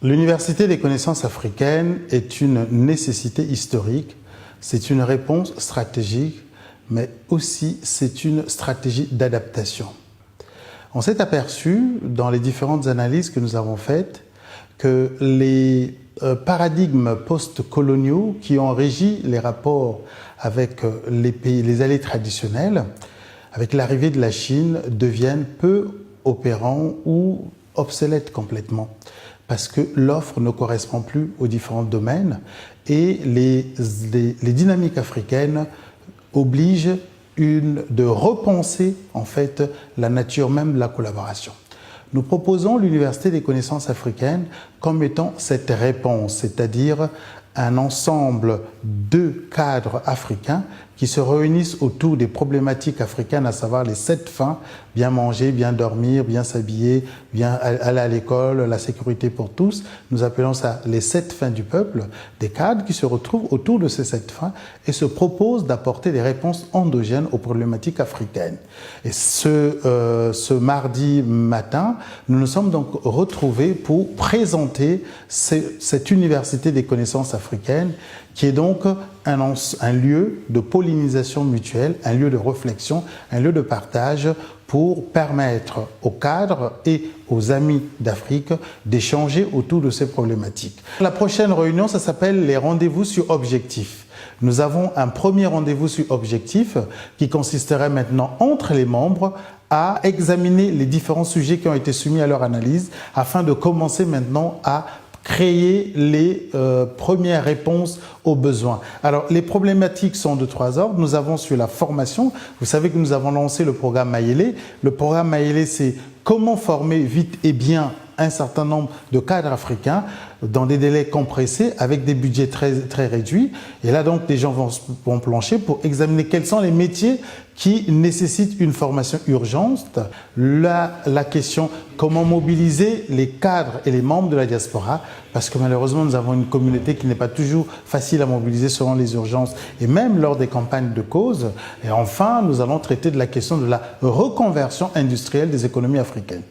L'Université des connaissances africaines est une nécessité historique, c'est une réponse stratégique, mais aussi c'est une stratégie d'adaptation. On s'est aperçu dans les différentes analyses que nous avons faites que les paradigmes post-coloniaux qui ont régi les rapports avec les pays, les alliés traditionnels, avec l'arrivée de la Chine, deviennent peu opérants ou obsolètes complètement, parce que l'offre ne correspond plus aux différents domaines et les dynamiques africaines obligent de repenser en fait la nature même de la collaboration. Nous proposons l'Université des connaissances africaines comme étant cette réponse, c'est-à-dire un ensemble de cadres africains qui se réunissent autour des problématiques africaines, à savoir les 7 fins, bien manger, bien dormir, bien s'habiller, bien aller à l'école, la sécurité pour tous. Nous appelons ça les 7 fins du peuple, des cadres qui se retrouvent autour de ces 7 fins et se proposent d'apporter des réponses endogènes aux problématiques africaines. Et ce mardi matin, nous nous sommes donc retrouvés pour présenter cette Université des connaissances africaines qui est donc un lieu de pollinisation mutuelle, un lieu de réflexion, un lieu de partage pour permettre aux cadres et aux amis d'Afrique d'échanger autour de ces problématiques. La prochaine réunion, ça s'appelle les rendez-vous sur objectifs. Nous avons un premier rendez-vous sur objectifs qui consisterait maintenant entre les membres à examiner les différents sujets qui ont été soumis à leur analyse afin de commencer maintenant à créer les premières réponses aux besoins. Alors, les problématiques sont de 3 ordres. Nous avons sur la formation. Vous savez que nous avons lancé le programme Mayele. Le programme Mayele, c'est comment former vite et bien un certain nombre de cadres africains dans des délais compressés avec des budgets très réduits. Et là, donc, des gens vont plancher pour examiner quels sont les métiers qui nécessitent une formation urgente. La question, comment mobiliser les cadres et les membres de la diaspora, parce que malheureusement, nous avons une communauté qui n'est pas toujours facile à mobiliser selon les urgences et même lors des campagnes de cause. Et enfin, nous allons traiter de la question de la reconversion industrielle des économies africaines.